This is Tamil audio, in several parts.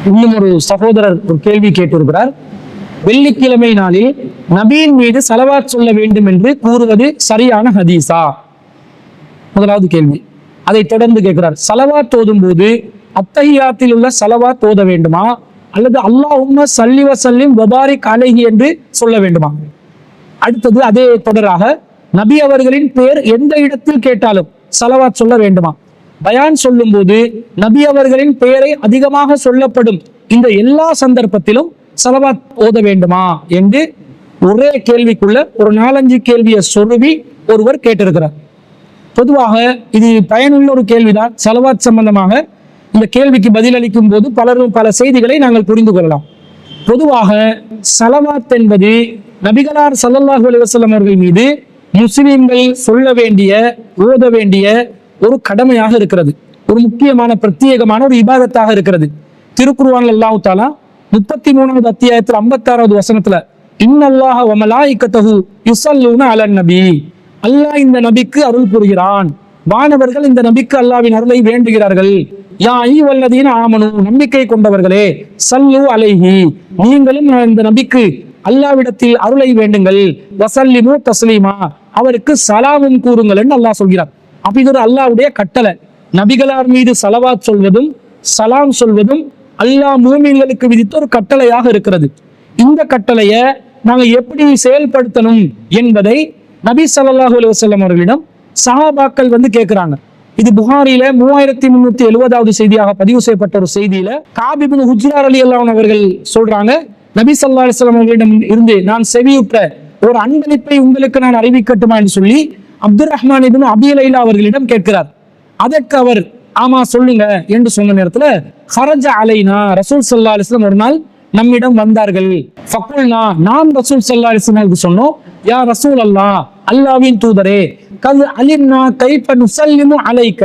இன்னும் ஒரு சகோதரர் ஒரு கேள்வி கேட்டிருக்கிறார். வெள்ளிக்கிழமை நாளில் நபியின் மீது ஸலவாத் சொல்ல வேண்டும் என்று கூறுவது சரியான ஹதீஸா? முதலாவது கேள்வி. அதை தொடர்ந்து கேட்கிறார், ஸலவாத் ஓதும் போது அத்தஹியாத்தில் உள்ள ஸலவாத் ஓத வேண்டுமா அல்லது அல்லாஹும்ம ஸல்லி வ ஸல்லிம் வ பாரிக் அலைஹி என்று சொல்ல வேண்டுமா? அடுத்தது அதே தொடராக நபி அவர்களின் பெயர் எந்த இடத்தில் கேட்டாலும் ஸலவாத் சொல்ல வேண்டுமா? பயான் சொல்லும் போது நபி அவர்களின் பெயரை அதிகமாக சொல்லப்படும் இந்த எல்லா சந்தர்ப்பத்திலும் ஸலவாத் ஓத வேண்டுமா என்று ஒரே கேள்விக்குள்ள ஒரு 4-5 கேள்வியை சொருவி ஒருவர் கேட்டிருக்கிறார். பொதுவாக இது பயனுள்ள ஒரு கேள்விதான். ஸலவாத் சம்பந்தமாக இந்த கேள்விக்கு பதிலளிக்கும் போது பலரும் பல செய்திகளை நாங்கள் புரிந்து கொள்ளலாம். பொதுவாக ஸலவாத் என்பது நபிகளார் ஸல்லல்லாஹு அலைஹி வஸல்லம் அவர்கள் மீது முஸ்லிம்கள் சொல்ல வேண்டிய ஓத வேண்டிய ஒரு கடமையாக இருக்கிறது. ஒரு முக்கியமான பிரத்யேகமான ஒரு இபாதத்தாக இருக்கிறது. திருக்குர்ஆன்ல அல்லாஹ் தஆலா 33வது அத்தியாயத்தில் 56வது வசனத்துல இன்னல்லாஹ வ மலாயிகத்தஹு யுஸல்லூன அலன் நபி, அல்லாஹ் இந்த நபிக்கு அருள் புரிகிறான், வானவர்கள் இந்த நபிக்கு அல்லாஹ்வின் அருளை வேண்டுகிறார்கள். யா அய்யுஹல்லதீன ஆமனூ, நம்பிக்கை கொண்டவர்களே, ஸல்லு அலைஹி, நீங்களும் இந்த நபிக்கு அல்லாஹ்விடத்தில் அருளை வேண்டுங்கள், வஸல்லிமு தஸ்லீமா, அவருக்கு சலாமும் கூறுங்கள் என்று அல்லாஹ் சொல்கிறார். அப்ப இது ஒரு அல்லாஹ்வுடைய கட்டளை. நபிகளார் மீது ஸலவாத் சொல்வதும் சலாம் சொல்வதும் அல்லாஹ் மூமின்களுக்கு விதித்த ஒரு கட்டளையாக இருக்கிறது. இந்த கட்டளையை நாங்க எப்படி செயல்படுத்தணும் என்பதை நபி ஸல்லல்லாஹு அலைஹி வஸல்லம் அவர்களிடம் சஹாபாக்கள் கேட்கிறாங்க. இது புகாரில 3370வது செய்தியாக பதிவு செய்யப்பட்ட ஒரு செய்தியில காப் இப்னு ஹுஜ்ரா ரலியல்லாஹு அன்ஹு அவர்கள் சொல்றாங்க, நபி ஸல்லல்லாஹு அலைஹி வஸல்லம் அவர்களிடம் இருந்து நான் செவியுற்ற ஒரு அன்பளிப்பை உங்களுக்கு நான் அறிவிக்கட்டுமா என்று சொல்லி அப்துர் ரஹ்மான் இப்னு அபீ லைலா அவர்களிடம் கேட்கிறார். அதற்கு அவர் ஆமா சொல்லுங்க என்று சொன்ன நேரத்துல ஹரஜ அலைனா, ரசூல் ஸல்லல்லாஹு அலைஹி வஸல்லம் ஒரு நாள் நம்மிடம் வந்தார்கள். ஃபகுல்னா, நாம் ரசூல் ஸல்லல்லாஹு அலைஹி வஸல்லம் சொன்னோம், யா ரசூல் அல்லாஹ், அல்லாஹ்வின் தூதரே, கத் அலிம்னா கைஃப நுஸல்லிமு அலைக,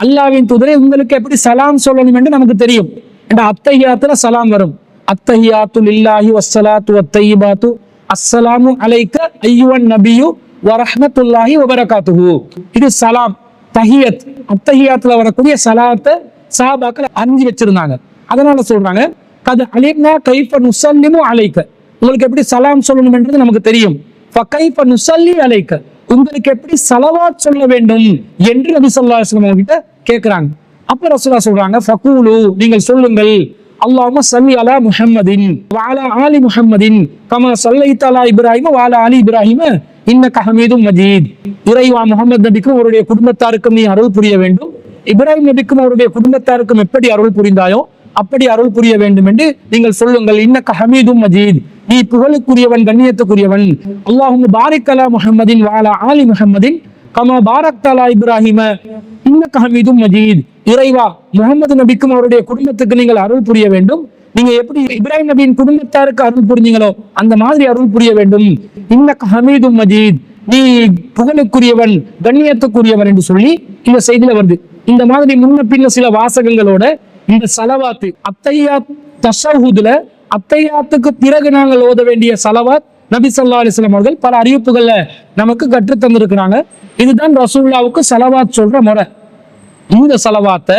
அல்லாஹ்வின் தூதரே உங்களுக்கு எப்படி சலாம் சொல்லணும் என்று நமக்கு தெரியும். என்ற அத்தஹியாத்துல சலாம் வரும், அத்தஹியாத்து லில்லாஹி வஸ்ஸலாத்து வத்தய்யிபாத்து அஸ்ஸலாமு அலைக அய்யுவன் நபியு வ ரஹ்மத்துல்லாஹி வ பரகாத்துஹு. இது சலாம் தஹியத். அத்தஹியாத்துல வரக்கூடிய சலாத்தை சஹாபாக்கள் அறிஞ்சு வச்சிருந்தாங்க. அதனால சொல்றாங்க, கத் அலிம்னா கைஃப நுஸல்லிமு அலைக, உங்களுக்கு எப்படி சலாம் சொல்லணும் என்றது நமக்கு தெரியும். ஃபகைஃப நுஸல்லி அலைக, உங்களுக்கு எப்படி ஸலவாத் சொல்ல வேண்டும் என்று நபி ஸல்லல்லாஹு அலைஹி வஸல்லம் கிட்ட கேட்கிறாங்க. அப்ப ரசூலுல்லாஹ் சொல்றாங்க, ஃபகூலு, நீங்கள் சொல்லுங்கள், அல்லாஹும்ம ஸல்லி அலா முஹம்மதின் வ அலா ஆலி முஹம்மதின் கமா ஸல்லைத அலா இப்ராஹீம வ அலா ஆலி இப்ராஹீம இன்னக ஹமீதும் மஜீத். இறைவா, முஹம்மது நபிக்கும் அவருடைய குடும்பத்தாருக்கும் நீ அருள் புரிய வேண்டும், இப்ராஹிம் நபிக்கும் அவருடைய குடும்பத்தாருக்கும் எப்படி அருள் புரிந்தாயோ அப்படி அருள் புரிய வேண்டும் என்று நீங்கள் சொல்லுங்கள். இன்னக ஹமீதும் மஜீத், நீ புகழுக்குரியவன், கண்ணியத்துக்குரியவன். அல்லாஹும்ம பாரிக் அலா முஹம்மதின் வ அலா ஆலி முஹம்மதின் கமா பாரக்த அலா இப்ராஹீம இன்னக ஹமீதும் மஜீத். இறைவா, முஹம்மது நபிக்கும் அவருடைய குடும்பத்துக்கு நீங்கள் அருள் புரிய வேண்டும், நீங்க எப்படி இப்ராஹிம் நபியின் குடும்பத்தாருக்கு அருள் புரிஞ்சீங்களோ அந்த மாதிரி அருள் புரிய வேண்டும். இன்னக ஹமீதும் மஜீத், நீ புகழுக்குரியவன், கண்ணியத்துக்குரியவன் என்று சொல்லி இந்த செய்தியில வருது. இந்த மாதிரி முன்ன பின்ன சில வாசகங்களோட இந்த ஸலவாத் அத்தஹியாத் தஷஹுதுல அத்தஹியாத்துக்கு பிறகு நாங்கள் ஓத வேண்டிய ஸலவாத் நபி ஸல்லல்லாஹு அலைஹி வஸல்லம் அவர்கள் பல அறிவிப்புகள்ல நமக்கு கற்று தந்திருக்கிறாங்க. இதுதான் ரசூலுல்லாஹ்வுக்கு ஸலவாத் சொல்ற முறை. இந்த ஸலவாத்தை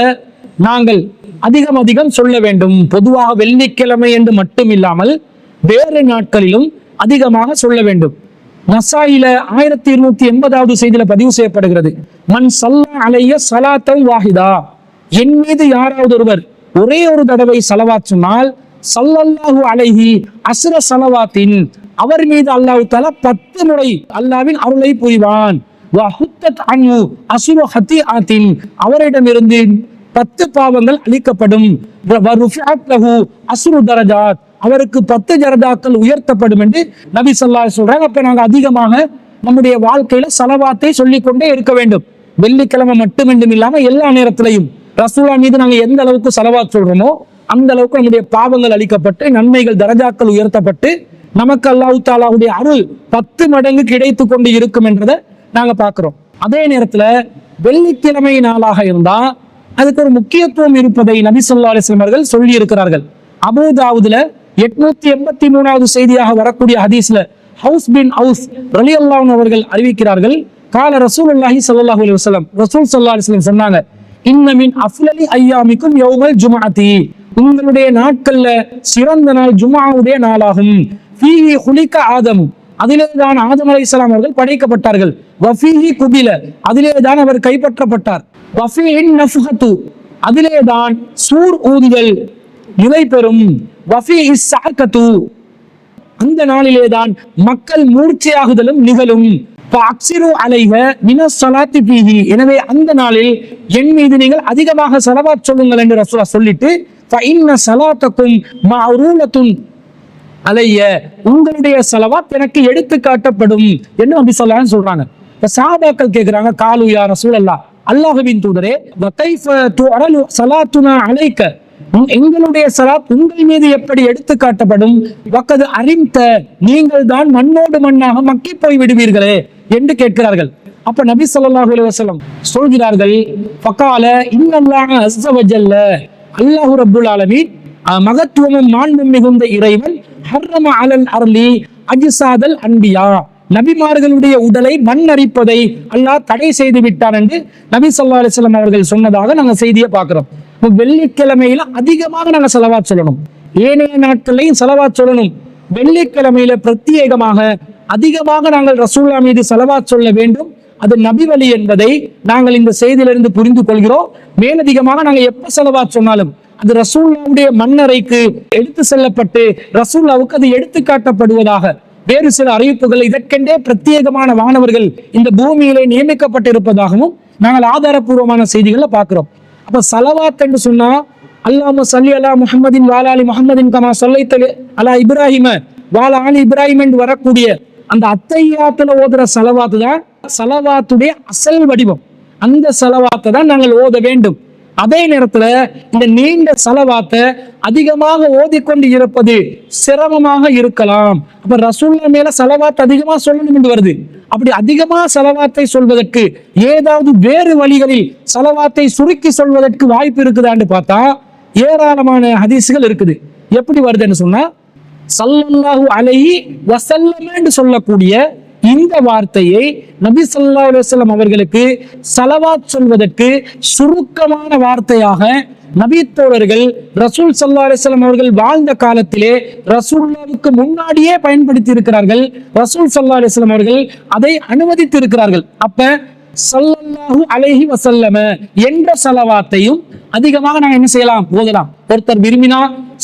நாங்கள் அதிகம் சொல்ல வேண்டும். பொதுவாக வெள்ளிக்கிழமை என்று மட்டும் இல்லாமல் வேறு நாட்களிலும் அதிகமாக சொல்ல வேண்டும். நசாயில 1280வது செய்தியில பதிவு செய்யப்படுகிறது, மன் ஸல்லா அலைய ஸலாத்தன் வாஹிதா, என் மீது யாராவது ஒருவர் ஒரே ஒரு தடவை ஸலவாத் சொன்னால் ஸல்லல்லாஹு அலைஹி அஸ்ர ஸலவாத்தின், அவர் மீது அல்லாஹ் தஆலா 10 முறை அல்லாஹ்வின் அருளை புரிவான். வ ஹுத்தத் அன்ஹு அஸ்ரு ஹதீஆத்தின், அவரிடமிருந்து 10 பாவங்கள் அளிக்கப்படும். வ ருஃபிஅத் லஹு அஸ்ரு தரஜாத், அவருக்கு 10 தரஜாக்கள் உயர்த்தப்படும் என்று நபி ஸல்லல்லாஹு அலைஹி சொல்றாங்க. அப்ப நாங்க அதிகமாக நம்முடைய வாழ்க்கையில ஸலவாத்தை சொல்லிக்கொண்டே இருக்க வேண்டும். வெள்ளிக்கிழமை மட்டுமென்றும் இல்லாம எல்லா நேரத்திலையும் ரசூலுல்லாஹ் மீது நாங்க எந்த அளவுக்கு ஸலவாத் சொல்றோமோ அந்த அளவுக்கு நம்முடைய பாவங்கள் அளிக்கப்பட்டு நன்மைகள் தரஜாக்கள் உயர்த்தப்பட்டு நமக்கு அல்லாஹ் தஆலாவுடைய அருள் 10 மடங்கு கிடைத்து கொண்டு இருக்கும் என்றதை நாங்க பார்க்கிறோம். அதே நேரத்துல வெள்ளிக்கிழமை நாளாக இருந்தா அதுக்கு ஒரு முக்கியத்துவம் இருப்பதை நபி ஸல்லல்லாஹு அலைஹி வஸல்லம் அவர்கள் சொல்லி இருக்கிறார்கள். அபூ தாவூதுல 883வது செய்தியாக வரக்கூடிய ஹதீஸ்ல ஹவுஸ் பின் ஹவுஸ் ரலியல்லாஹு அன்ஹு அவர்கள் அறிவிக்கிறார்கள், கால ரசூலுல்லாஹி ஸல்லல்லாஹு அலைஹி வஸல்லம், ரசூல் ஸல்லல்லாஹு அலைஹி வஸல்லம் சொன்னாங்க, இன்ன மின் அஃலலி ஐயாமிக்கும் யௌமல் ஜும்அத்தி, உங்களுடைய நாட்கள்ல சிறந்த நாள் ஜும்ஆவுடைய நாளாகும். ஃபீஹி குலிக ஆதம், அதிலே தான் ஆதம் அலைஹிஸ்ஸலாம் அவர்கள் படைக்கப்பட்டார்கள். வஃபீஹி குபில, அதிலே தான் அவர் கைப்பற்றப்பட்டார். வஃபீஹின் நஃப்ஹத்து, அதிலே தான் சூர் ஊதுதல் நிலை பெறும். வஃபீஹிஸ் ஸஅகத்து, அந்த நாளிலே தான் மக்கள் மூர்ச்சையாகுதலும் நிகழும். ஃபஅக்ஸிரு அலைஹ மினஸ் ஸலாத்தி ஃபீஹி, எனவே அந்த நாளில் என் மீது நீங்கள் அதிகமாக ஸலவாத் சொல்லுங்கள் என்று ரசூலுல்லாஹ் சொல்லிட்டு ஃபஇன்ன ஸலாத்தக்கும் மஅரூலத்துன் அலைய, உங்களுடைய ஸலவாத் எனக்கு எடுத்து காட்டப்படும் என்று நபி ஸல்லல்லாஹு அலைஹி வஸல்லம் சொல்றாங்க. இப்ப சஹாபாக்கள் கேக்குறாங்க, காலு யா ரசூலல்லாஹ், அல்லாஹ்வின் தூதரே, வ கைஃப துஅரலு ஸலாத்துனா அலைக, எங்களுடைய ஸலாத் உங்கள் மீது எப்படி எடுத்து காட்டப்படும்? வக்கது அறிந்த, நீங்கள் தான் மண்ணோடு மண்ணாக மக்கி போய் விடுவீர்களே என்று கேட்கிறார்கள். அப்ப நபி ஸல்லல்லாஹு அலைஹி வஸல்லம் சொல்கிறார்கள், ஃபகால இன்னல்லாஹ அஸ்ஸ வஜல்ல, அல்லாஹ் ரப்புல் ஆலமீன் மகத்துவமும் மாண்பும் மிகுந்த இறைவன், ஹர்ரம அலல் அர்லி அஜ்சாதல் அன்பியா, நபிமார்களுடைய உடலை மண் அரிப்பதை அல்லாஹ் தடை செய்து விட்டான் என்று நபி ஸல்லல்லாஹு அலைஹி வஸல்லம் அவர்கள் சொன்னதாக நாங்க செய்தியை பார்க்கிறோம். வெள்ளிக்கிழமையில அதிகமாக நாங்க ஸலவாத் சொல்லணும், ஏனைய நாட்களையும் ஸலவாத் சொல்லணும். வெள்ளிக்கிழமையில பிரத்யேகமாக அதிகமாக நாங்கள் ரசூலுல்லாஹ் மீது ஸலவாத் சொல்ல வேண்டும். அது நபி வழி என்பதை நாங்கள் இந்த செய்தியிலிருந்து புரிந்து கொள்கிறோம். மேலதிகமாக நாங்கள் எப்ப ஸலவாத் சொன்னாலும் அது ரசூலுல்லாஹ்வுடைய மண்ணறைக்கு எடுத்து செல்லப்பட்டு ரசூலுல்லாஹ்வுக்கு அது எடுத்து காட்டப்படுவதாக வேறு சில அறிவிப்புகள் இதற்கென்றே பிரத்யேகமான வானவர்கள் இந்த பூமியிலே நியமிக்கப்பட்டிருப்பதாகவும் நாங்கள் ஆதாரபூர்வமான செய்திகளை பார்க்கிறோம். அப்ப ஸலவாத் என்று சொன்னா அல்லாஹும்ம ஸல்லி அலா முஹம்மதின் வ அலா ஆலி முஹம்மதின் கமா ஸல்லைத அலா இப்ராஹிம வ அலா ஆலி இப்ராஹிம் என்று வரக்கூடிய அந்த அத்தஹியாத்துல ஓதுற ஸலவாத் தான் ஸலவாத்துடைய அசல் வடிவம். அந்த ஸலவாத்தை தான் நாங்கள் ஓத வேண்டும். அதே நேரத்துல இந்த நீண்ட ஸலவாத்தை அதிகமாக ஓதிக்கொண்டு இருப்பது சிரமமாக இருக்கலாம். அப்ப ரசூலுல்லாஹ் மேல ஸலவாத் அதிகமா சொல்லணும் என்று வருது. அப்படி அதிகமா ஸலவாத்தை சொல்வதற்கு ஏதாவது வேறு வழிகளில் ஸலவாத்தை சுருக்கி சொல்வதற்கு வாய்ப்பு இருக்குதான்னு பார்த்தா ஏராளமான ஹதீஸ்கள் இருக்குது. எப்படி வருதுன்னு சொன்னா, ஸல்லல்லாஹு அலைஹி வஸல்லம் என்று சொல்லக்கூடிய இந்த வார்த்தையை நபி ஸல்லல்லாஹு அலைஹி வஸல்லம் அவர்களுக்கு ஸலவாத் சொல்வதற்கு சுருக்கமான வார்த்தையாக நபி தோழர்கள் ரசூல் ஸல்லல்லாஹு அலைஹி வஸல்லம் அவர்கள் வாழ்ந்த காலத்திலே ரசூலுல்லாஹ்வுக்கு முன்னாடியே பயன்படுத்தி இருக்கிறார்கள். ரசூல் ஸல்லல்லாஹு அலைஹி வஸல்லம் அவர்கள் அதை அனுமதித்து இருக்கிறார்கள். அப்ப ஸல்லல்லாஹு அலைஹி வஸல்லம் என்ற ஸலவாத்தையும் அதிகமாக நாங்க என்ன செய்யலாம், ஓதலாம். ஒருத்தர் விரும்பினா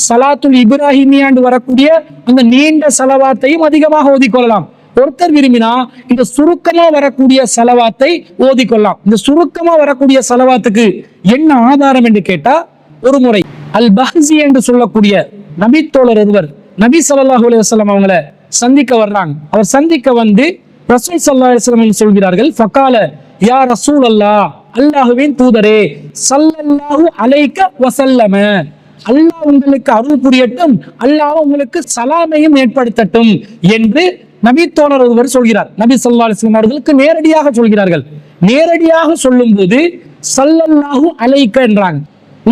ஸலாத்துல் இப்ராஹிமியாண்டு வரக்கூடிய அந்த நீண்ட ஸலவாத்தையும் அதிகமாக ஓதிக்கொள்ளலாம். ஒருத்தர் விரும்பினா இந்த சுருக்கமா வரக்கூடிய ஸலவாத்தை ஓதிக்கொள்ளலாம். இந்த சுருக்கமா வரக்கூடிய ஸலவாத்துக்கு என்ன ஆதாரம் என்று கேட்டா, ஒரு முறை அல் பஹ்ஸி என்று சொல்லக்கூடிய நபி தோழர் ஒருவர் நபி ஸல்லல்லாஹு அலைஹி வஸல்லம் அவங்கள சந்திக்க வர்றாங்க. அவர் சந்திக்க வந்து ரசூல் ஸல்லல்லாஹு அலைஹி வஸல்லம் சொல்கிறார்கள், ஃபகால யா ரசூலல்லாஹ், அல்லாஹ்வின் தூதரே, ஸல்லல்லாஹு அலைக வஸல்லம, அல்லாஹ் உங்களுக்கு அருள் புரியட்டும், அல்லாஹ் உங்களுக்கு சலாமையும் ஏற்படுத்தட்டும் என்று நபி தோழர் ஒருவர் சொல்கிறார். நபி ஸல்லல்லாஹு அலைஹி வஸல்லம் அவர்களுக்கு நேரடியாக சொல்கிறார்கள். நேரடியாக சொல்லும் போது ஸல்லல்லாஹு அலைக என்றாங்க.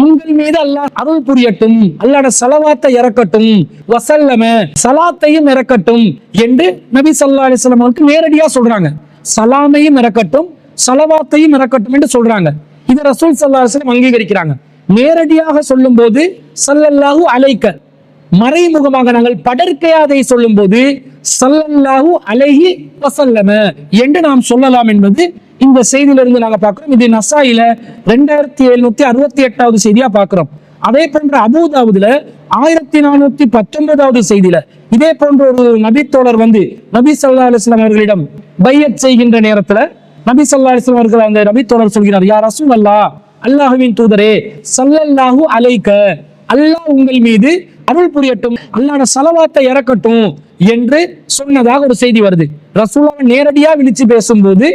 உங்கள் மீது அல்லாஹ் அருள் புரியட்டும், அல்லாஹ்வுடைய ஸலவாத்தை இறக்கட்டும், வஸல்லம ஸலாத்தையும் இறக்கட்டும் என்று நபி ஸல்லல்லாஹு அலைஹி வஸல்லம் அவர்களுக்கு நேரடியா சொல்றாங்க. சலாமையும் இறக்கட்டும், ஸலவாத்தையும் இறக்கட்டும் என்று சொல்றாங்க. இது ரசூல் ஸல்லல்லாஹு அலைஹி வஸல்லம் அங்கீகரிக்கிறாங்க. நேரடியாக சொல்லும் போது ஸல்லல்லாஹு அலைக, மறைமுகமாக நாங்கள் படர்க்கையாதை சொல்லும் போது ஸல்லல்லாஹு அலைஹி வஸல்லம என்று நாம் சொல்லலாம் என்பது இந்த செய்தியிலிருந்து நாங்க பார்க்கிறோம். இது நசாயில 2768வது செய்தியா பார்க்கிறோம். அதே போன்ற அபூதாவுதுல 1419வது செய்தியில இதே போன்ற ஒரு நபி தோழர் வந்து நபி ஸல்லல்லாஹு அலைஹி வஸல்லம் அவர்களிடம் பையத் செய்கின்ற நேரத்துல நபி ஸல்லல்லாஹு அலைஹி வஸல்லம் அவர்கள் அந்த நபி தோழர் சொல்கிறார், யா ரசூலல்லாஹ், அல்லாஹ்வின் தூதரே, ஸல்லல்லாஹு அலைக, அல்லாஹ் உங்கள் மீது அருள் புரியட்டும், அல்லாஹ்வுடைய ஸலவாத்தை இறக்கட்டும் என்று சொன்னதாக ஒரு செய்தி வருது. ரசூலுல்லாஹ் நேரடியா விழிச்சு பேசும்போது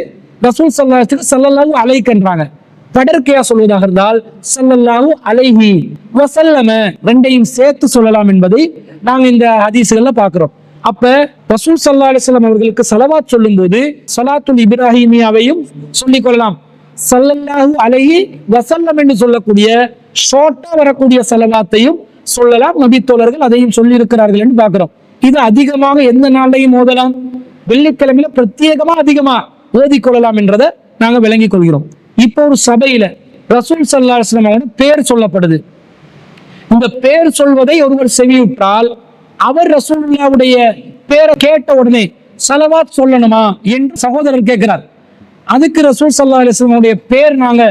ரசூல் ஸல்லல்லாஹு அலைஹி என்றாங்க. படர்க்கையா சொல்வதாக இருந்தால் ஸல்லல்லாஹு அலைஹி வஸல்லம ரெண்டையும் சேர்த்து சொல்லலாம் என்பதை நாங்கள் இந்த ஹதீஸ்கள்ல பார்க்கிறோம். அப்ப ரசூல் ஸல்லல்லாஹு அலைஹி வஸல்லம் அவர்களுக்கு ஸலவாத் சொல்லும்போது ஸலாத்துல் இப்ராஹிமியாவையும் சொல்லிக் கொள்ளலாம். ஸல்லல்லாஹு அலைஹி வஸல்லம் என்று சொல்லக்கூடிய ஷார்ட்டா வரக்கூடிய ஸலவாத்தையும் சொல்லலாம். நபி தோழர்கள் அதையும் சொல்லி இருக்கிறார்கள் என்று பார்க்கிறோம். இது அதிகமாக எந்த நாளையும் ஓதலாம், வெள்ளிக்கிழமையில பிரத்யேகமா அதிகமா ஓதிக்கொள்ளலாம் என்றதை நாங்க விளங்கிக் கொள்கிறோம். இப்போ ஒரு சபையில ரசூல் ஸல்லல்லாஹு அலைஹி வஸல்லம் பேர் சொல்லப்படுது. இந்த பேர் சொல்வதை ஒருவர் செவியுற்றால் அவர் ரசூலுல்லாவுடைய பேரை கேட்ட உடனே ஸலவாத் சொல்லணுமா என்று சகோதரர் கேட்கிறார். அதுக்கு ரசூல் ஸல்லல்லாஹு அலைஹி வஸல்லம் பேர் நாங்க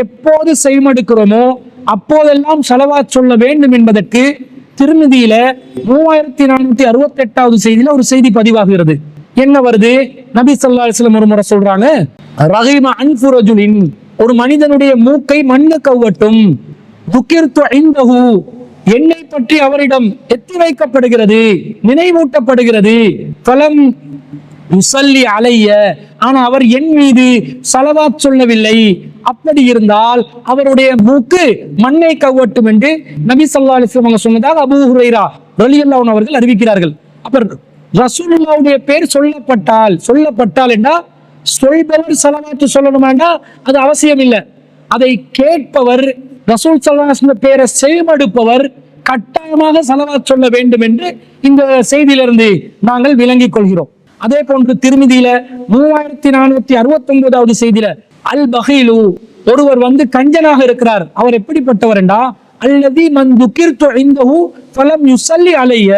எப்போது செய்மடுக்கிறோமோ அப்போதெல்லாம் ஸலவாத் சொல்ல வேண்டும் என்பதற்கு திருமிதியில 3468வது செய்தியில ஒரு செய்தி பதிவாகிறது. என்ன வருது? நபி ஸல்லல்லாஹு அலைஹி வஸல்லம் ஒரு முறை சொல்றாங்க, ரஹீம அன்ஃபு ரஜுலின், ஒரு மனிதனுடைய மூக்கை மண்ணு கவ்வட்டும், துக்கிர்து இன்தஹு, என்னை பற்றி அவரிடம் எத்தி வைக்கப்படுகிறது, நினைவூட்டப்படுகிறது, ஃபலம் யுஸல்லி அலைய, ஆனா அவர் என் மீது ஸலவாத் சொல்லவில்லை, அப்படி இருந்தால் அவருடைய மூக்கு மண்ணை கவ்வட்டும் என்று நபி ஸல்லல்லாஹு அலைஹி வஸல்லம் சொன்னதாக அபூ ஹுரைரா ரலியல்லாஹு அன்ஹு அவர்கள் அறிவிக்கிறார்கள். அப்ப ரசூலுல்லாஹ்வுடைய பேர் சொல்லப்பட்டால் என்றா சொல்பவர் ஸலவாத் சொல்லணுமாண்டா அது அவசியம் இல்லை. அதை கேட்பவர் ரசூல் ஸல்லல்லாஹு அலைஹி வஸல்லம் பேரை செய்மடுப்பவர் கட்டாயமாக ஸலவாத் சொல்ல வேண்டும் என்று இந்த செய்தியிலிருந்து நாங்கள் விளங்கிக் கொள்கிறோம். அதே போன்று திருமிதியில 3469வது செய்தியில அல் பஹீலு, ஒருவர் கஞ்சனாக இருக்கிறார், அவர் எப்படிப்பட்டவர் என்றா அல்லதி மன் துக்கிர்து இன்தஹு ஃபலம் யுஸல்லி அலைய,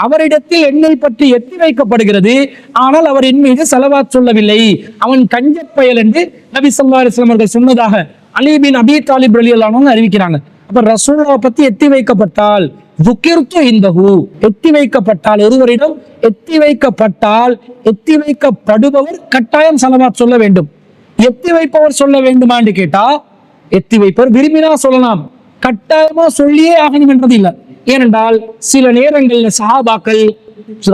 அவரிடத்தில் என்னை பற்றி எத்தி வைக்கப்படுகிறது, ஆனால் அவர் என் மீது ஸலவாத் சொல்லவில்லை, அவன் கஞ்ச பயல் என்று நபி ஸல்லல்லாஹு அலைஹி வஸல்லம் அவர்கள் சொன்னதாக அலி பின் அபி தாலிப் ரலியல்லாஹு அன்ஹு அறிவிக்கிறாங்க. அப்ப ரசூலுல்லாஹ் பத்தி எத்தி வைக்கப்பட்டால் துக்கிர்து இன்தஹு, எத்தி வைக்கப்பட்டால் ஒருவரிடம் எத்தி வைக்கப்படுபவர் கட்டாயம் ஸலவாத் சொல்ல வேண்டும். எத்தி வைப்பவர் சொல்ல வேண்டுமா என்று கேட்டா எத்தி வைப்பவர் விரும்பினா சொல்லலாம், கட்டாயமா சொல்லியே ஆகணும் என்றது இல்லை. ஏனென்றால் சில நேரங்கள்ல சஹாபாக்கள்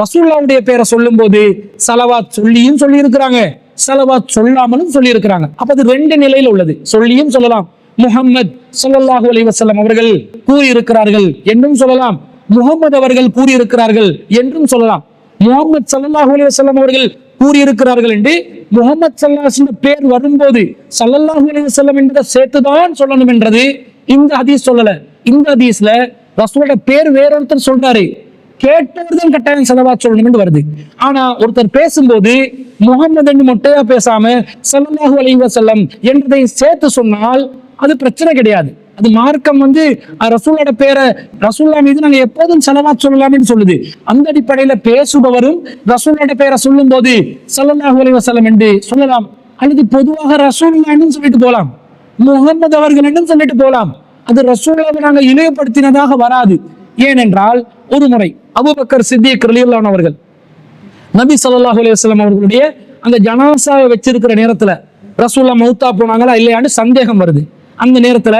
ரசூலுல்லாஹ்வுடைய பேரை சொல்லும் போது ஸலவாத் சொல்லியும் சொல்லி இருக்கிறாங்க, ஸலவாத் சொல்லாமலும் சொல்லி இருக்கிறாங்க. அப்ப அது ரெண்டு நிலையில உள்ளது. சொல்லியும் சொல்லலாம், முஹம்மத் ஸல்லல்லாஹு அலைஹி வஸல்லம் அவர்கள் கூறியிருக்கிறார்கள் என்றும் சொல்லலாம், முஹம்மது அவர்கள் கூறியிருக்கிறார்கள் என்றும் சொல்லலாம். முஹம்மது ஸல்லல்லாஹு அலைஹி வஸல்லம் அவர்கள் கூறியிருக்கிறார்கள் என்று முஹம்மது ஸல்லல்லாஹு அலைஹி வஸல்லம் பேர் வரும்போது ஸல்லல்லாஹு அலைஹி வஸல்லம் என்பதை சேர்த்துதான் சொல்லணும் என்றது இந்த ஹதீஸ் சொல்லல. இந்த ஹதீஸ்ல ரசூலோட பேர் வேறொருத்தர் சொல்றாரு, கேட்டவர்கள் கட்டாயம் ஸலவாத் சொல்லணும் என்று வருது. ஆனா ஒருத்தர் பேசும்போது முஹம்மது என்று மொட்டையா பேசாம ஸல்லல்லாஹு அலைஹி வஸல்லம் என்றதை சேர்த்து சொன்னால் அது பிரச்சனை கிடையாது. அது மார்க்கம் ரசூலோட பேரை ரசூல்லா மீது நாங்க எப்போதும் ஸலவாத் சொல்லலாம்னு சொல்லுது. அந்த அடிப்படையில பேசுபவரும் ரசூலோட பேரை சொல்லும் போது ஸல்லல்லாஹு அலைஹி வஸல்லம் என்று சொல்லலாம், அல்லது பொதுவாக ரசூலுல்லாஹ்னு சொல்லிட்டு போலாம், முஹம்மது அவர்கள் என்றும் சொல்லிட்டு போலாம். அது ரசூலுல்லாஹ்வை நாங்க இழிவுபடுத்தினதாக வராது. ஏனென்றால் ஒரு முறை அபூபக்கர் சித்திக் ரலியல்லாஹு அன்ஹு அவர்கள் நபி ஸல்லல்லாஹு அலைஹி வஸல்லம் அவர்களுடைய அந்த ஜனாசாவை வச்சிருக்கிற நேரத்துல ரசூலுல்லாஹ் மௌத்தா போனாங்களா இல்லையான்னு சந்தேகம் வருது. அந்த நேரத்துல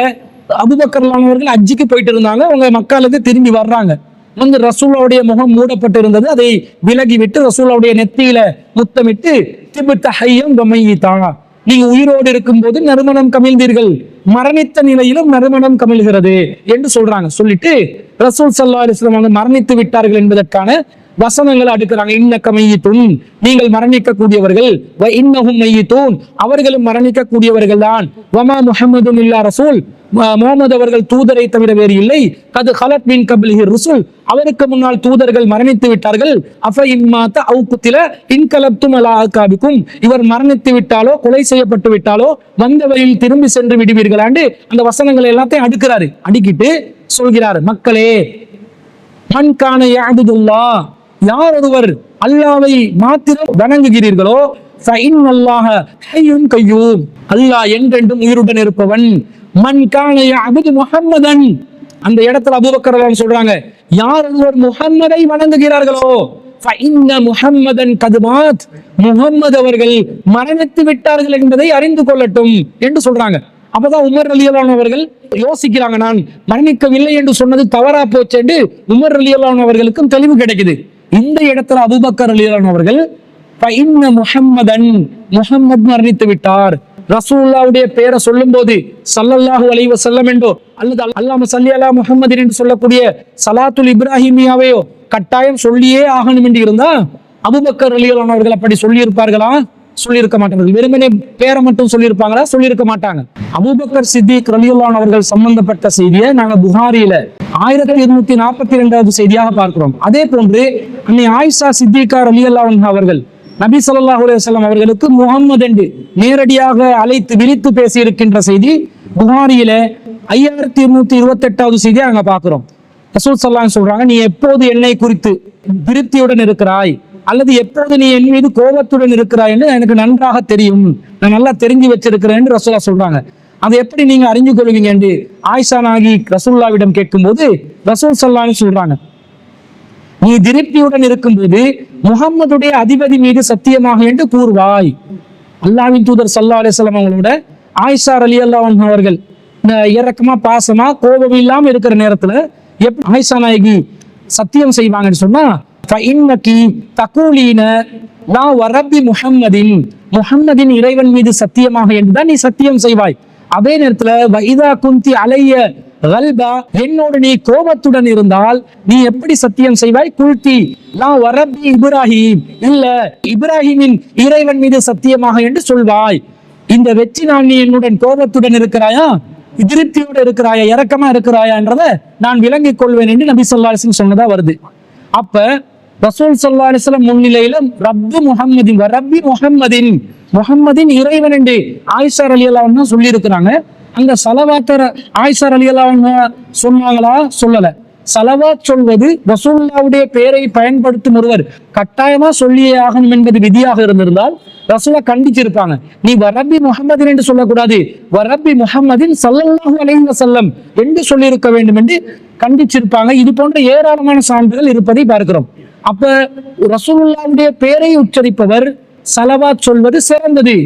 அபூபக்கர் அவர்கள் ஹஜ்ஜுக்கு போயிட்டு இருந்தாங்க, அவங்க மக்காலுக்கு திரும்பி வர்றாங்க. ரசூலுல்லாஹ்வுடைய முகம் மூடப்பட்டு இருந்தது, அதை விலகி விட்டு ரசூலுல்லாஹ்வுடைய நெத்தியில முத்தமிட்டு திபுத்த ஹய்யம் வ மய்யிதா, நீங்க உயிரோடு இருக்கும் போது நறுமணம் கமிழ்ந்தீர்கள், மரணித்த நிலையிலும் நறுமணம் கமிழ்கிறது என்று சொல்றாங்க. சொல்லிட்டு ரசூல் ஸல்லல்லாஹு அலைஹி வஸல்லம் மரணித்து விட்டார்கள் என்பதற்கான வசனங்களை அடுக்கிறாங்க. இன்னக மய்யித்துன், நீங்கள் மரணிக்க கூடியவர்கள், வ இன்னஹும் மய்யித்தூன், அவர்களும் மரணிக்க கூடியவர்கள் தான், வமா முஹம்மதுன் இல்லா ரசூல், முஹம்மது அவர்கள் தூதரை தவிர வேறு இல்லை, கது ஹலத் மின் கப்லிஹி ருசுல், அவருக்கு முன்னால் தூதர்கள் மரணித்து விட்டார்கள், அஃப இம்மாத அவு குத்தில இன்கலப்தும் அலா அகாபிக்கும், இவர் மரணித்து விட்டாலோ கொலை செய்யப்பட்டு விட்டாலோ வந்த வழியில் திரும்பி சென்று விடுவீர்களாண்டு அந்த வசனங்களை எல்லாத்தையும் அடுக்கிறாரு. அடுக்கிட்டு சொல்கிறார், மக்களே, மன்கான யஅபுதுல்லாஹ், யார் ஒருவர் அல்லாஹ்வை மாத்திரம் வணங்குகிறீர்களோ, ஃபஇன்னல்லாஹ ஹய்யுன் கய்யூம், அல்லாஹ் என்றென்றும் உயிருடன் இருப்பவன், மன்கான யஅபுது முஹம்மதன், அந்த இடத்துல அபூபக்கர் ரலியல்லாஹு சொல்றாங்க, யார் ஒருவர் முஹம்மதை வணங்குகிறார்களோ, ஃபஇன்ன முஹம்மதன் கத் மாத், முஹம்மது அவர்கள் மரணித்து விட்டார்கள் என்பதை அறிந்து கொள்ளட்டும் என்று சொல்றாங்க. அப்பதான் உமர் ரலியல்லாஹு அன்ஹு அவர்கள் யோசிக்கிறாங்க, நான் மரணிக்கவில்லை என்று சொன்னது தவறா போச்சு என்று உமர் ரலியல்லாஹு அன்ஹு அவர்களுக்கும் தெளிவு கிடைக்குது. இந்த இடத்துல அபூபக்கர் ரலியல்லாஹு அன்ஹு அவர்கள் ஃபஇன்ன முஹம்மதன், முஹம்மத் மரணித்து விட்டார், ரசூலுல்லாஹ்வுடைய பேரை சொல்லும் போது ஸல்லல்லாஹு அலைஹி வஸல்லம் என்றோ அல்லது அல்லாஹும்ம ஸல்லி அலா முஹம்மதின் என்று சொல்லக்கூடிய ஸலாத்துல் இப்ராஹிமியாவையோ கட்டாயம் சொல்லியே ஆகணும் என்று இருந்தா அபூபக்கர் ரலியல்லாஹு அன்ஹு அவர்கள் அப்படி சொல்லி இருப்பார்களா? சொல்லியிருக்க மாட்டார்கள். வெறுமனே பேரை மட்டும் சொல்லியிருப்பாங்களா? சொல்லியிருக்க மாட்டாங்க. அபூபக்கர் சித்திக் ரலியல்லாஹு அன்ஹு அவர்கள் சம்பந்தப்பட்ட செய்தியை நாங்க புகாரியில 1242வது செய்தியாக பார்க்கிறோம். அதே போன்று அன்னை ஆயிஷா சித்திகா ரலியல்லாஹு அன்ஹா அவர்கள் நபி ஸல்லல்லாஹு அலைஹி வஸல்லம் அவர்களுக்கு முஹம்மது என்று நேரடியாக அழைத்து விரித்து பேசி இருக்கின்ற செய்தி புகாரியில 5228வது செய்தியை நாங்க பாக்குறோம். ரசூல் ஸல்லல்லாஹு அலைஹி சொல்றாங்க, நீ எப்போது என்னை குறித்து திருப்தியுடன் இருக்கிறாய் அல்லது எப்போது நீ என் மீது கோபத்துடன் இருக்கிறாய் என்று எனக்கு நன்றாக தெரியும், நான் நல்லா தெரிஞ்சு வச்சிருக்கிறேன் என்று ரசூலா சொல்றாங்க. அதை எப்படி நீங்க அறிஞ்சு கொள்வீங்க என்று ஆயிஷா நாகி ரசூலுல்லாவிடம் கேட்கும்போது ரசூல் ஸல்லல்லாஹு அலைஹி சொல்றாங்க, நீ திருப்தியுடன் இருக்கும்போது முகம்மதுடைய அதிபதி மீது சத்தியமாக என்று கூறுவாய். அல்லாஹ்வின் தூதர் ஸல்லல்லாஹு அலைஹி வஸல்லம் அவங்களோட ஆயிஷா ரலியல்லாஹு அன்ஹா அவர்கள் இறக்கமா பாசமா கோபம் இல்லாம இருக்கிற நேரத்துல எப்படி ஆயிஷா நாயகி சத்தியம் செய்வாங்கன்னு சொன்னா, முஹம்மதின் இறைவன் மீது சத்தியமாக என்றுதான் நீ சத்தியம் செய்வாய். அதே நேரத்துல வைதா குந்தி அலைய கல்பா, என்னோடு நீ கோபத்துடன் இருந்தால் நீ எப்படி சத்தியம் செய்வாய்? குல்தி லா வரப்பி இப்ராஹிம், இல்ல இப்ராஹிமின் இறைவன் மீது சத்தியமாக என்று சொல்வாய். இந்த வெற்றி நான் நீ என்னுடன் கோபத்துடன் இருக்கிறாயா, திருப்தியோடு இருக்கிறாயா, இரக்கமா இருக்கிறாயா என்றதை நான் விளங்கிக் கொள்வேன் என்று நபி ஸல்லல்லாஹு அலைஹி வஸல்லம் சொன்னதா வருது. அப்ப ரசூல் ஸல்லல்லாஹு அலைஹி வஸல்லம் முன்னிலையில ரப்பு முஹம்மதின் ரப்பி முஹம்மதின், முஹம்மதின் இறைவன் என்று ஆயிஷா ரலியல்லாஹு அன்ஹா சொல்லி இருக்கிறாங்க. அந்த சலவாத்த ஆயிஷா ரலியல்லாஹு அன்ஹா சொன்னாங்களா? சொல்லல. சலவாத் சொல்வது ரசூலுல்லாஹ்வுடைய பெயரை பயன்படுத்தும் ஒருவர் கட்டாயமா சொல்லியே ஆகணும் என்பது விதியாக இருந்திருந்தால் ரசூலா கண்டிச்சிருப்பாங்க. நீ வரப்பி முஹம்மதின் என்று சொல்லக்கூடாது, வரப்பி முஹம்மதின் ஸல்லல்லாஹு அலைஹி வஸல்லம் என்று சொல்லியிருக்க வேண்டும் என்று கண்டிச்சிருப்பாங்க. இது போன்ற ஏராளமான சான்றுகள் இருப்பதை பார்க்கிறோம். அப்ப ரசூலுல்லாஹ்வுடைய பெயரை உச்சரிப்பவர் சலவாத் சொல்வது சிறந்தது.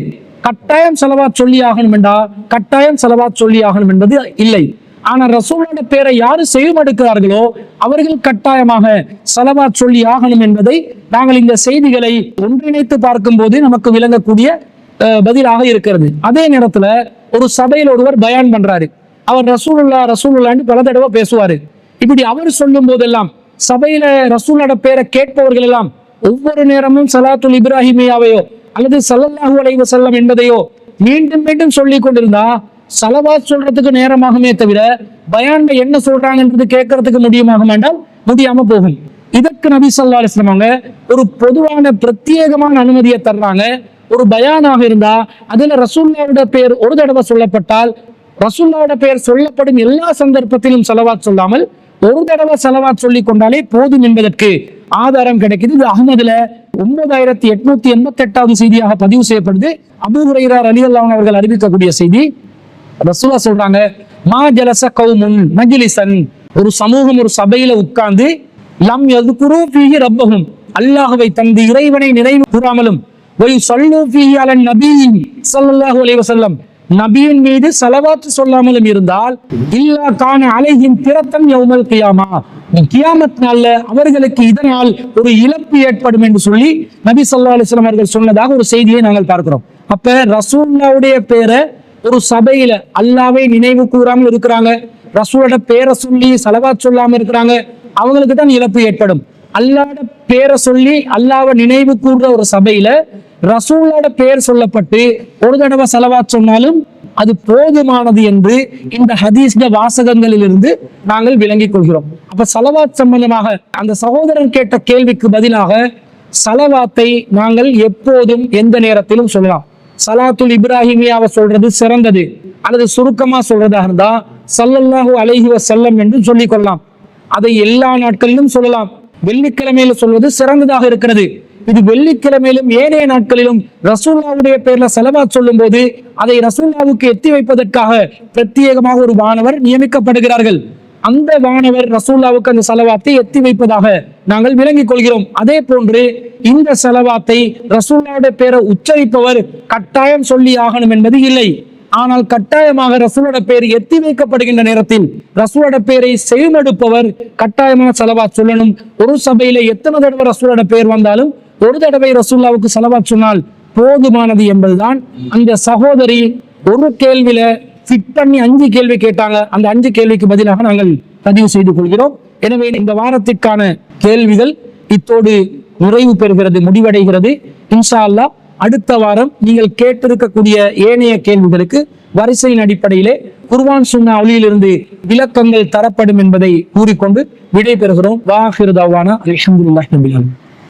கட்டாயம் சலவாத் சொல்லி ஆகணும் என்றா கட்டாயம் சலவாத் சொல்லி ஆகணும் என்பது இல்லை. ஆனா ரசூலோட பேரை யாரு செய்யப்படுகிறார்களோ அவர்கள் கட்டாயமாக சலவாத் சொல்லி ஆகணும் என்பதை நாங்கள் இந்த செய்திகளை ஒன்றிணைத்து பார்க்கும் போது நமக்கு விளங்கக்கூடிய பதிலாக இருக்கிறது. அதே நேரத்துல ஒரு சபையில் ஒருவர் பயான் பண்றாரு, அவர் ரசூலுல்லான்னு பல தடவை பேசுவாரு. இப்படி அவர் சொல்லும் போதெல்லாம் சபையில ரசூலோட பேரை கேட்பவர்கள் எல்லாம் ஒவ்வொரு நேரமும் சலாத்துல் இப்ராஹிமியாவையோ அல்லது ஸல்லல்லாஹு அலைஹி வஸல்லம் என்பதையோ மீண்டும் மீண்டும் சொல்லி கொண்டிருந்தா சலவாத் சொல்றதுக்கு நேரமாகுமே தவிர பயான்ல என்ன சொல்றாங்கன்றது கேட்கறதுக்கு முடியுமாக வேண்டாம், முடியாம போகும். இதற்கு நபி ஸல்லல்லாஹு அலைஹி வஸல்லம் அவங்க ஒரு பொதுவான பிரத்யேகமான அனுமதியை தர்றாங்க. ஒரு பயானாக இருந்தா அதுல ரசூலுல்லாஹ்வோட பெயர் ஒரு தடவை சொல்லப்பட்டால் ரசூலுல்லாஹ்வோட பெயர் சொல்லப்படும் எல்லா சந்தர்ப்பத்திலும் சலவாத் சொல்லாமல் ஒரு தடவை சலவாத் சொல்லி கொண்டாலே போதும் என்பதற்கு ஆதாரம் கிடைக்குது. இது அஹ்மதுல 9888வது செய்தியாக பதிவு செய்யப்படுது. அபூ ஹுரைரா ரலியல்லாஹு அன்ஹு அவர்கள் அறிவிக்கக்கூடிய செய்தி. ரசூலா சொல்றாங்க, மா ஜலஸ கௌமுன் மஜ்லிஸன், ஒரு சமூகம் ஒரு சபையில உட்கார்ந்து லம் யذ்குரு ஃபீஹி ரப்பஹும், அல்லாஹ்வை தந்து இறைவனை நினைவு கூறாமலும் வய் ஸல்லூ ஃபீஹி அலன் நபி ஸல்லல்லாஹு அலைஹி வஸல்லம், நபியின் மீது ஸலவாத் சொல்லாமலும் இருந்தால் இல்லா கான அலைஹிம் திரத்தன் யௌமல் கியாமா, கியாமத் நாள்ல அவர்களுக்கு இதனால் ஒரு இழப்பு ஏற்படும் என்று சொல்லி நபி ஸல்லல்லாஹு அலைஹி வஸல்லம் அவர்கள் சொன்னதாக ஒரு செய்தியை நாங்கள் பார்க்கிறோம். அப்ப ரசூலுல்லாஹ்வுடைய பேரை ஒரு சபையில அல்லாஹ்வை நினைவு கூறாமல் இருக்கிறாங்க, ரசூலோட பேரை சொல்லி சலவாத் சொல்லாம இருக்கிறாங்க, அவங்களுக்கு தான் இழப்பு ஏற்படும். அல்லாஹ்வோட பேரை சொல்லி அல்லாஹ்வை நினைவு கூறுற ஒரு சபையில ரசூலோட பேர் சொல்லப்பட்டு ஒரு தடவை சலவாத் சொன்னாலும் அது போதுமானது என்று இந்த ஹதீஸ் வாசகங்களில் இருந்து நாங்கள் விளங்கிக் கொள்கிறோம். அப்ப சலவாத் சம்பந்தமாக அந்த சகோதரன் கேட்ட கேள்விக்கு பதிலாக சலவாத்தை நாங்கள் எப்போதும் எந்த நேரத்திலும் சொல்லலாம். சலாத்துல் இப்ராஹிமியாவை சொல்றது சிறந்தது, அல்லது சுருக்கமா சொல்றதாக இருந்தா ஸல்லல்லாஹு அலைஹி வஸல்லம் என்று சொல்லிக் கொள்ளலாம். அதை எல்லா நாட்களிலும் சொல்லலாம். வெள்ளிக்கிழமையில சொல்வது சிறந்ததாக இருக்கிறது. இது வெள்ளிக்கிழமையிலும் ஏனைய நாட்களிலும் ரசூலுல்லாஹ்வுடைய பேர்ல ஸலவாத் சொல்லும் போது அதை ரசூலுல்லாஹ்வுக்கு எத்தி வைப்பதற்காக பிரத்யேகமாக ஒரு வானவர் நியமிக்கப்படுகிறார்கள். அந்த வானவர் ரசூலுல்லாஹ்வுக்கு அந்த ஸலவாத்தை எத்தி வைப்பதாக நாங்கள் விளங்கிக் கொள்கிறோம். அதே போன்று இந்த ஸலவாத்தை ரசூலுல்லாஹ்வுடைய பேரை உச்சரிப்பவர் கட்டாயம் சொல்லி ஆகணும் என்பது இல்லை. ஆனால் கட்டாயமாக ரசூலோட பேர் எத்தி வைக்கப்படுகின்ற நேரத்தில் ரசூலோட பேரை செய்மடுப்பவர் கட்டாயமாக ஸலவாத் சொல்லணும். ஒரு சபையில எத்தனை தடவை ரசூலோட பேர் வந்தாலும் ஒரு தடவை ரசூலுல்லாஹ்வுக்கு ஸலவாத் சொன்னால் போதுமானது என்பதுதான். அந்த சகோதரி ஒரு கேள்வியில ஃபிட் பண்ணி 5 கேள்வி கேட்டாங்க. அந்த 5 கேள்விக்கு பதிலாக நாங்கள் பதிவு செய்து கொள்கிறோம். எனவே இந்த வாரத்திற்கான கேள்விகள் இத்தோடு நிறைவு பெறுகிறது, முடிவடைகிறது. இன்ஷா அல்லாஹ் அடுத்த வாரம் நீங்கள் கேட்டிருக்கக்கூடிய ஏனைய கேள்விகளுக்கு வரிசையின் அடிப்படையிலே குர்ஆன் சுன்னா ஒளியிலிருந்து விளக்கங்கள் தரப்படும் என்பதை கூறிக்கொண்டு விடை பெறுகிறோம். வாஹிரு தஅவானா அல்ஹம்துலில்லாஹி ரப்பில் ஆலமீன்.